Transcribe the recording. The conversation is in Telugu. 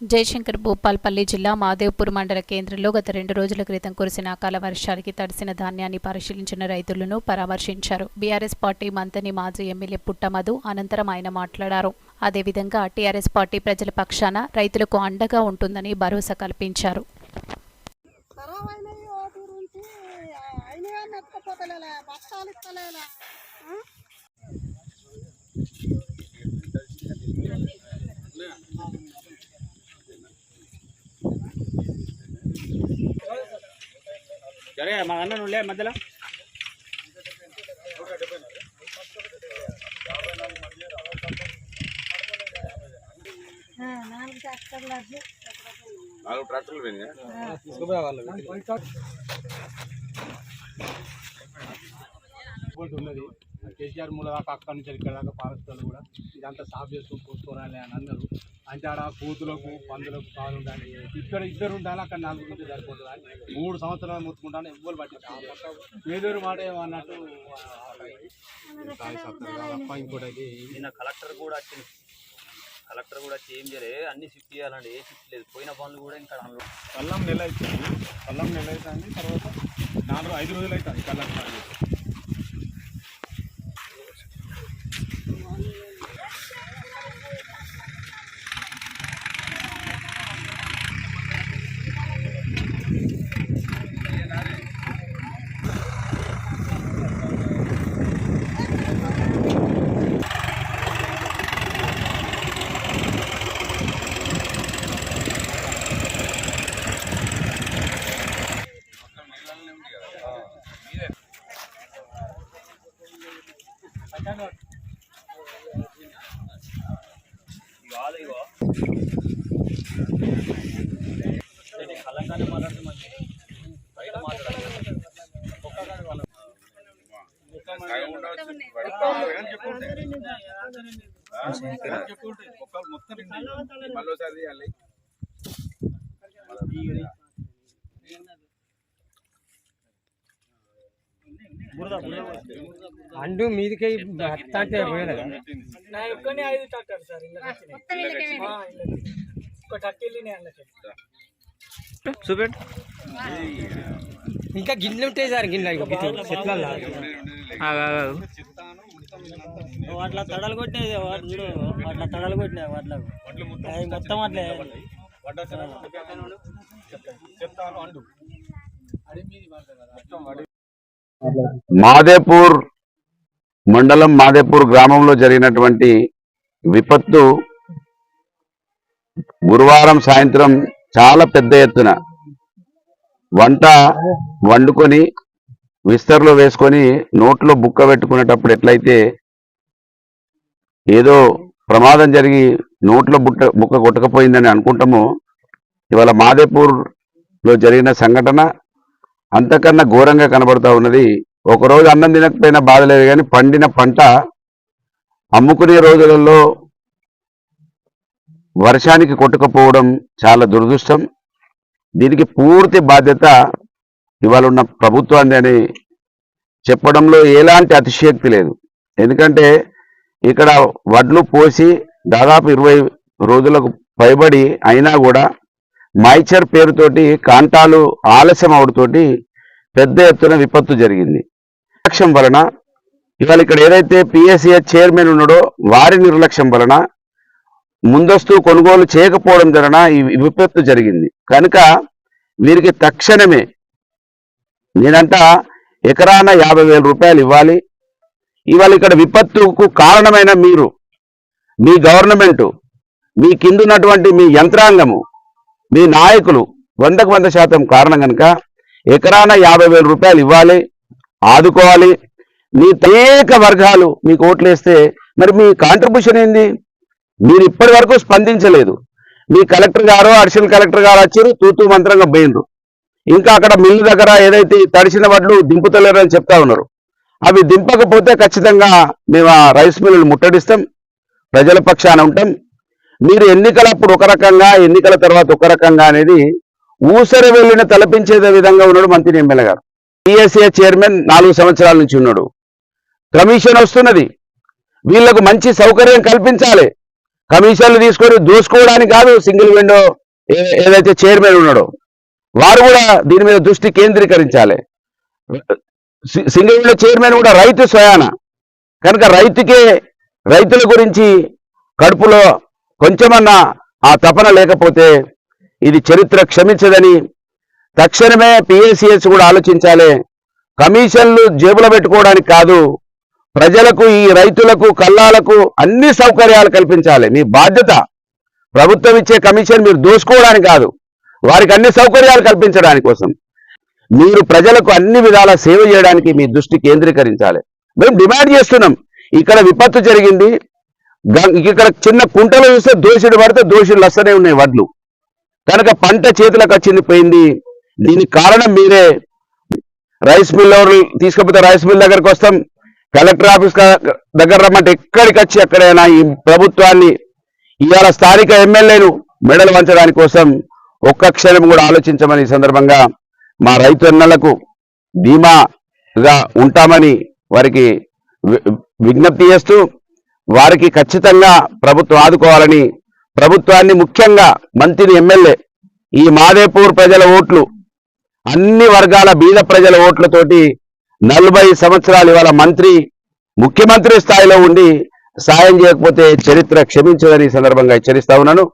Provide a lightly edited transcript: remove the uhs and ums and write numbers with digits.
జయశంకర్ భూపాల్పల్లి జిల్లా మాదేవ్పూర్ మండల కేంద్రంలో గత 2 రోజుల క్రితం కురిసిన అకాల వర్షానికి తడిసిన ధాన్యాన్ని పరిశీలించిన రైతులను పరామర్శించారు. బీఆర్ఎస్ పార్టీ మంతని మాజీ ఎమ్మెల్యే పుట్టమధు అనంతరం ఆయన మాట్లాడారు. అదేవిధంగా టీఆర్ఎస్ పార్టీ ప్రజల పక్షాన రైతులకు అండగా ఉంటుందని భరోసా కల్పించారు. సరే మా అన్న నుండే మధ్యలో నాలుగు ట్రాక్టర్లు ఉన్నది. కేసీఆర్ మూల దాకా అక్కడి నుంచి ఇక్కడ దాకా పారస్తాలు కూడా ఇదంతా సాఫ్ చేసుకుని పోసుకోవాలి అని అన్నారు. అంటే ఆడ కూతులకు పందులకు కాలు ఉండాలి, ఇక్కడ ఇద్దరు ఉండాలి, అక్కడ 4 నుంచి సరిపోతుంది. 3 సంవత్సరాలు మొత్తుకుంటాను ఎవ్వరు పట్టించారు. ఏదోరు మాట ఏమన్నట్టు ఇంకోటి నిన్న కలెక్టర్ కూడా వచ్చి ఏం చేయలే, అన్ని షిఫ్ట్ చేయాలండి. ఏ షిఫ్ట్ లేదు, పోయిన పనులు కూడా ఇంకా కల్లం నెల అవుతుంది. తర్వాత 4-5 రోజులు అవుతుంది కల్లం. కలంగానే మాట్లాడితే మంచి బయట మాట్లాడాలి. అండు మీదికి చూపెట్ ఇంకా గిన్నెలు ఉంటాయి సార్. గిన్నె వాటిలో తడలు కొట్టినాయి, వాటిలో తడలు కొట్టినాయి, వాటిలో మొత్తం అట్లే మాదేపూర్ మండలం మాదేపూర్ గ్రామంలో జరిగినటువంటి విపత్తు గురువారం సాయంత్రం చాలా పెద్ద ఎత్తున వంట వండుకొని విస్తర్లో వేసుకొని నోట్లో బుక్క పెట్టుకునేటప్పుడు ఎట్లయితే ఏదో ప్రమాదం జరిగి నోట్లో బుక్క కొట్టకపోయిందని అనుకుంటామో, ఇవాళ మాదేపూర్లో జరిగిన సంఘటన అంతకన్నా ఘోరంగా కనబడతా ఉన్నది. ఒకరోజు అన్నం తినకపోయినా బాధ లేదు, కానీ పండిన పంట అమ్ముకునే రోజులలో వర్షానికి కొట్టుకుపోవడం చాలా దురదృష్టం. దీనికి పూర్తి బాధ్యత ఇవాళ ఉన్న ప్రభుత్వాన్ని అని చెప్పడంలో ఎలాంటి అతిశయోక్తి లేదు. ఎందుకంటే ఇక్కడ వడ్లు పోసి దాదాపు 20 రోజులకు పైబడి అయినా కూడా మైచర్ పేరుతోటి కాంటాలు ఆలస్యం అవడంతోటి పెద్ద ఎత్తున విపత్తు జరిగింది. నిర్లక్ష్యం వలన ఇవాళ ఇక్కడ ఏదైతే పిఎస్సిఎస్ చైర్మన్ ఉన్నాడో వారి నిర్లక్ష్యం వలన ముందస్తు కొనుగోలు చేయకపోవడం వలన ఈ విపత్తు జరిగింది. కనుక వీరికి తక్షణమే నేనంట ఎకరాన 50,000 రూపాయలు ఇవ్వాలి. ఇవాళ ఇక్కడ విపత్తుకు కారణమైన మీరు, మీ గవర్నమెంటు, మీ కిందున్నటువంటి మీ యంత్రాంగము, మీ నాయకులు 100% కారణం కనుక ఎకరాన 50,000 రూపాయలు ఇవ్వాలి, ఆదుకోవాలి. మీ అనేక వర్గాలు మీకు ఓట్లేస్తే మరి మీ కాంట్రిబ్యూషన్ ఏంది? మీరు ఇప్పటి వరకు స్పందించలేదు. మీ కలెక్టర్ గారు, అడిషనల్ కలెక్టర్ గారు వచ్చారు, తూతూ మంత్రంగా పోయినరు. ఇంకా అక్కడ మిల్లు దగ్గర ఏదైతే తడిసిన వడ్లు దింపుతలేరు అని చెప్తా ఉన్నారు. అవి దింపకపోతే ఖచ్చితంగా మేము ఆ రైస్ మిల్లులు ముట్టడిస్తాం, ప్రజల పక్షాన ఉంటాం. మీరు ఎన్నికలప్పుడు ఒక రకంగా, ఎన్నికల తర్వాత ఒక రకంగా అనేది ఊసరి వెళ్ళిన తలపించే విధంగా ఉన్నాడు మంత్రి ఎమ్మెల్యే గారు. పిఎస్సిఎస్ చైర్మన్ 4 సంవత్సరాల నుంచి ఉన్నాడు. కమిషన్ వస్తున్నది, వీళ్లకు మంచి సౌకర్యం కల్పించాలి. కమిషన్లు తీసుకొని దోసుకోవడానికి కాదు సింగిల్ విండో ఏదైతే చైర్మన్ ఉన్నాడో వారు కూడా దీని మీద దృష్టి కేంద్రీకరించాలి. సింగిల్ విండో చైర్మన్ కూడా రైతు స్వయాన కనుక రైతుల గురించి కడుపులో కొంచెమన్నా ఆ తపన లేకపోతే ఇది చరిత్ర క్షమించదని తక్షణమే పిఎస్సిఎస్ కూడా ఆలోచించాలి. కమిషన్లు జేబులో పెట్టుకోవడానికి కాదు, ప్రజలకు ఈ రైతులకు కల్లాలకు అన్ని సౌకర్యాలు కల్పించాలి. మీ బాధ్యత. ప్రభుత్వం ఇచ్చే కమిషన్ మీరు దోసుకోవడానికి కాదు, వారికి అన్ని సౌకర్యాలు కల్పించడానికి కోసం మీరు ప్రజలకు అన్ని విధాల సేవ చేయడానికి మీ దృష్టి కేంద్రీకరించాలి. మేము డిమాండ్ చేస్తున్నాం. ఇక్కడ విపత్తు జరిగింది, ఇక్కడ చిన్న కుంటలు చూస్తే దోషుడు పడితే దోషులు వస్తూనే ఉన్నాయి వడ్లు. కనుక పంట చేతులకు వచ్చింది పోయింది. దీనికి కారణం మీరే. రైస్ మిల్ తీసుకపోతే రైస్ మిల్ దగ్గరకు వస్తాం, కలెక్టర్ ఆఫీస్ దగ్గర రమ్మంటే ఎక్కడికి వచ్చి ఎక్కడైనా ఈ ప్రభుత్వాన్ని ఇవాళ స్థానిక ఎమ్మెల్యేలు మెడలు వంచడానికి కోసం ఒక్క క్షణం కూడా ఆలోచించమని ఈ సందర్భంగా మా రైతు అన్నలకు ధీమాగా ఉంటామని వారికి విజ్ఞప్తి చేస్తూ వారికి ఖచ్చితంగా ప్రభుత్వం ఆదుకోవాలని, ప్రభుత్వాన్ని ముఖ్యంగా మంత్రి ఎమ్మెల్యే ఈ మాదేపూర్ ప్రజల ఓట్లు అన్ని వర్గాల బీద ప్రజల ఓట్లతోటి 40 సంవత్సరాలు ఇవాళ ముఖ్యమంత్రి స్థాయిలో ఉండి సాయం చేయకపోతే చరిత్ర క్షమించదని సందర్భంగా హెచ్చరిస్తా ఉన్నాను.